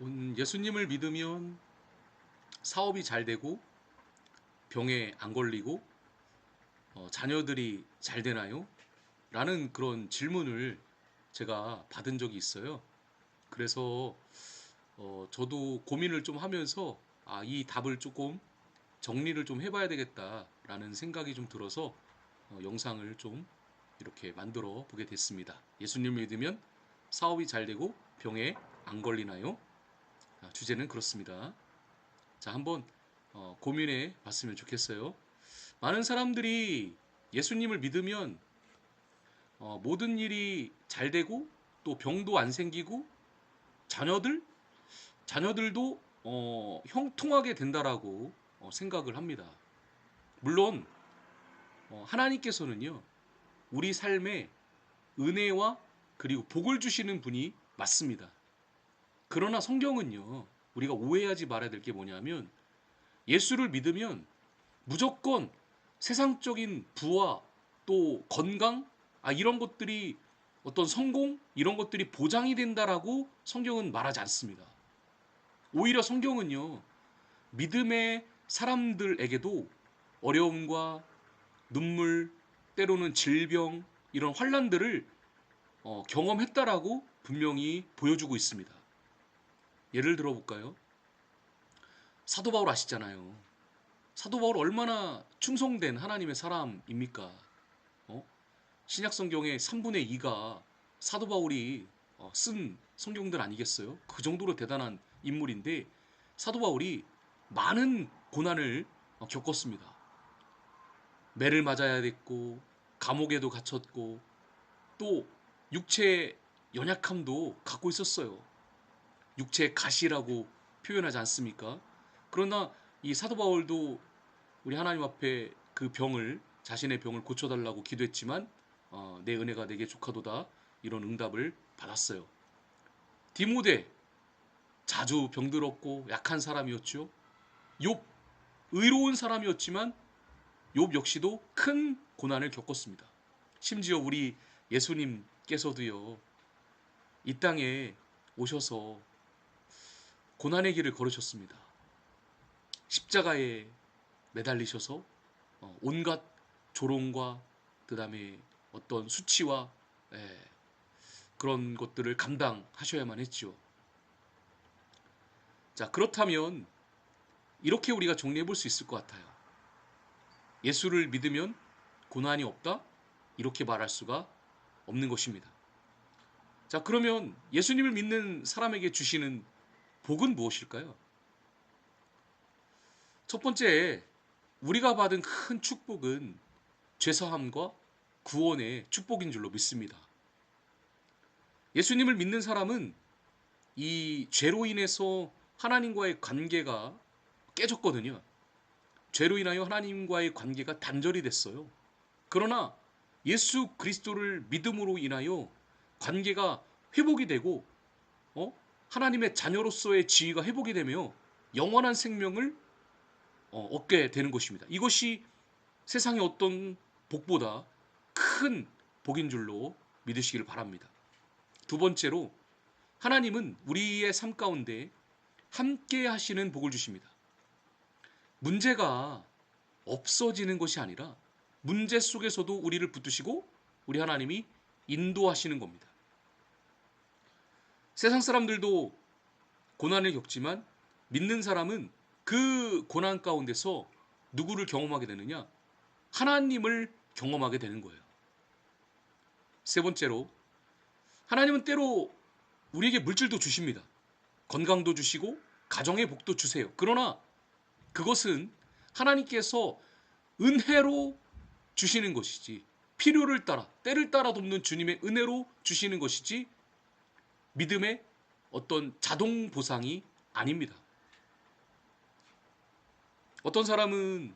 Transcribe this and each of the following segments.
예수님을 믿으면 사업이 잘 되고 병에 안 걸리고 자녀들이 잘 되나요? 라는 그런 질문을 제가 받은 적이 있어요. 그래서 저도 고민을 좀 하면서 이 답을 조금 정리를 좀 해봐야 되겠다라는 생각이 좀 들어서 영상을 좀 이렇게 만들어 보게 됐습니다. 예수님을 믿으면 사업이 잘 되고 병에 안 걸리나요? 주제는 그렇습니다. 자, 한번 고민해 봤으면 좋겠어요. 많은 사람들이 예수님을 믿으면 모든 일이 잘 되고 또 병도 안 생기고 자녀들도 형통하게 된다라고 생각을 합니다. 물론 하나님께서는요 우리 삶에 은혜와 그리고 복을 주시는 분이 맞습니다. 그러나 성경은요 우리가 오해하지 말아야 될 게 뭐냐면 예수를 믿으면 무조건 세상적인 부와 또 건강 이런 것들이 어떤 성공 이런 것들이 보장이 된다라고 성경은 말하지 않습니다. 오히려 성경은요 믿음의 사람들에게도 어려움과 눈물 때로는 질병 이런 환란들을 경험했다라고 분명히 보여주고 있습니다. 예를 들어볼까요? 사도 바울 아시잖아요. 사도 바울 얼마나 충성된 하나님의 사람입니까? 어? 신약 성경의 3분의 2가 사도 바울이 쓴 성경들 아니겠어요? 그 정도로 대단한 인물인데 사도 바울이 많은 고난을 겪었습니다. 매를 맞아야 됐고 감옥에도 갇혔고 또 육체의 연약함도 갖고 있었어요. 육체의 가시라고 표현하지 않습니까? 그러나 이 사도 바울도 우리 하나님 앞에 그 병을 자신의 병을 고쳐달라고 기도했지만 내 은혜가 내게 족하도다 이런 응답을 받았어요. 디모데 자주 병들었고 약한 사람이었죠. 욥 의로운 사람이었지만 욥 역시도 큰 고난을 겪었습니다. 심지어 우리 예수님께서도요 이 땅에 오셔서 고난의 길을 걸으셨습니다. 십자가에 매달리셔서 온갖 조롱과 그다음에 어떤 수치와 그런 것들을 감당하셔야만 했죠. 자, 그렇다면 이렇게 우리가 정리해 볼 수 있을 것 같아요. 예수를 믿으면 고난이 없다? 이렇게 말할 수가 없는 것입니다. 자, 그러면 예수님을 믿는 사람에게 주시는 복은 무엇일까요? 첫 번째, 우리가 받은 큰 축복은 죄사함과 구원의 축복인 줄로 믿습니다. 예수님을 믿는 사람은 이 죄로 인해서 하나님과의 관계가 깨졌거든요. 죄로 인하여 하나님과의 관계가 단절이 됐어요. 그러나 예수 그리스도를 믿음으로 인하여 관계가 회복이 되고 하나님의 자녀로서의 지위가 회복이 되며 영원한 생명을 얻게 되는 것입니다. 이것이 세상의 어떤 복보다 큰 복인 줄로 믿으시기를 바랍니다. 두 번째로 하나님은 우리의 삶 가운데 함께 하시는 복을 주십니다. 문제가 없어지는 것이 아니라 문제 속에서도 우리를 붙드시고 우리 하나님이 인도하시는 겁니다. 세상 사람들도 고난을 겪지만 믿는 사람은 그 고난 가운데서 누구를 경험하게 되느냐? 하나님을 경험하게 되는 거예요. 세 번째로 하나님은 때로 우리에게 물질도 주십니다. 건강도 주시고 가정의 복도 주세요. 그러나 그것은 하나님께서 은혜로 주시는 것이지 필요를 따라 때를 따라 돕는 주님의 은혜로 주시는 것이지 믿음의 어떤 자동 보상이 아닙니다. 어떤 사람은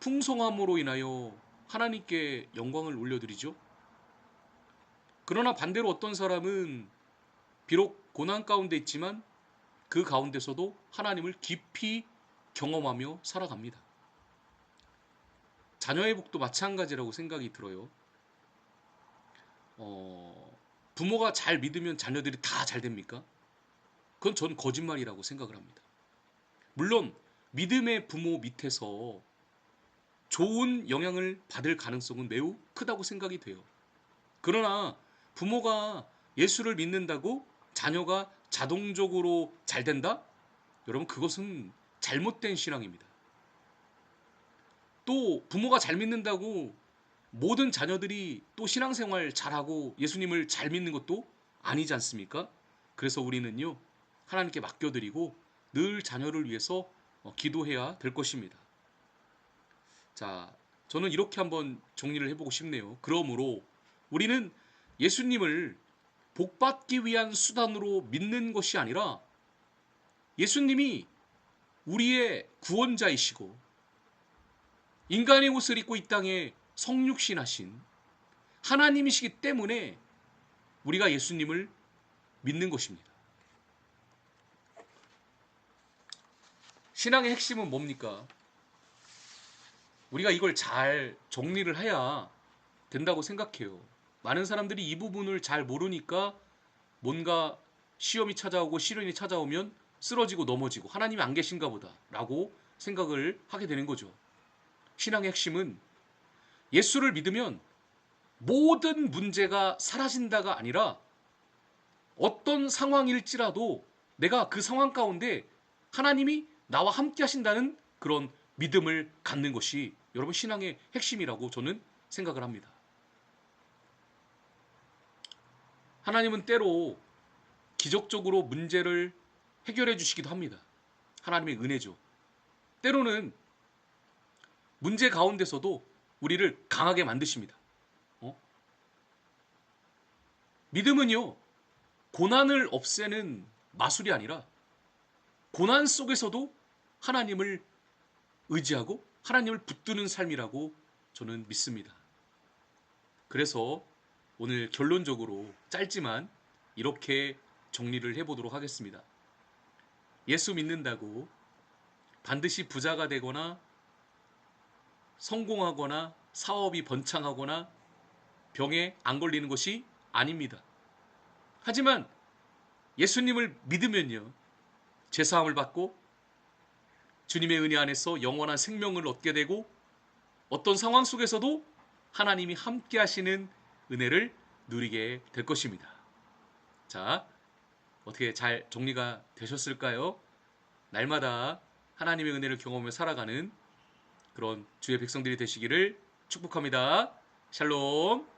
풍성함으로 인하여 하나님께 영광을 올려드리죠. 그러나 반대로 어떤 사람은 비록 고난 가운데 있지만 그 가운데서도 하나님을 깊이 경험하며 살아갑니다. 자녀의 복도 마찬가지라고 생각이 들어요. 부모가 잘 믿으면 자녀들이 다 잘 됩니까? 그건 전 거짓말이라고 생각을 합니다. 물론 믿음의 부모 밑에서 좋은 영향을 받을 가능성은 매우 크다고 생각이 돼요. 그러나 부모가 예수를 믿는다고 자녀가 자동적으로 잘 된다? 여러분, 그것은 잘못된 신앙입니다. 또 부모가 잘 믿는다고 모든 자녀들이 또 신앙생활 잘하고 예수님을 잘 믿는 것도 아니지 않습니까? 그래서 우리는요, 하나님께 맡겨드리고 늘 자녀를 위해서 기도해야 될 것입니다. 자, 저는 이렇게 한번 정리를 해보고 싶네요. 그러므로 우리는 예수님을 복받기 위한 수단으로 믿는 것이 아니라 예수님이 우리의 구원자이시고 인간의 옷을 입고 이 땅에 성육신하신 하나님이시기 때문에 우리가 예수님을 믿는 것입니다. 신앙의 핵심은 뭡니까? 우리가 이걸 잘 정리를 해야 된다고 생각해요. 많은 사람들이 이 부분을 잘 모르니까 뭔가 시험이 찾아오고 시련이 찾아오면 쓰러지고 넘어지고 하나님이 안 계신가 보다 라고 생각을 하게 되는 거죠. 신앙의 핵심은 예수를 믿으면 모든 문제가 사라진다가 아니라 어떤 상황일지라도 내가 그 상황 가운데 하나님이 나와 함께 하신다는 그런 믿음을 갖는 것이 여러분 신앙의 핵심이라고 저는 생각을 합니다. 하나님은 때로 기적적으로 문제를 해결해 주시기도 합니다. 하나님의 은혜죠. 때로는 문제 가운데서도 우리를 강하게 만드십니다. 믿음은요, 고난을 없애는 마술이 아니라 고난 속에서도 하나님을 의지하고 하나님을 붙드는 삶이라고 저는 믿습니다. 그래서 오늘 결론적으로 짧지만 이렇게 정리를 해보도록 하겠습니다. 예수 믿는다고 반드시 부자가 되거나 성공하거나 사업이 번창하거나 병에 안 걸리는 것이 아닙니다. 하지만 예수님을 믿으면요, 죄사함을 받고 주님의 은혜 안에서 영원한 생명을 얻게 되고 어떤 상황 속에서도 하나님이 함께 하시는 은혜를 누리게 될 것입니다. 자, 어떻게 잘 정리가 되셨을까요? 날마다 하나님의 은혜를 경험하며 살아가는 그런 주의 백성들이 되시기를 축복합니다. 샬롬.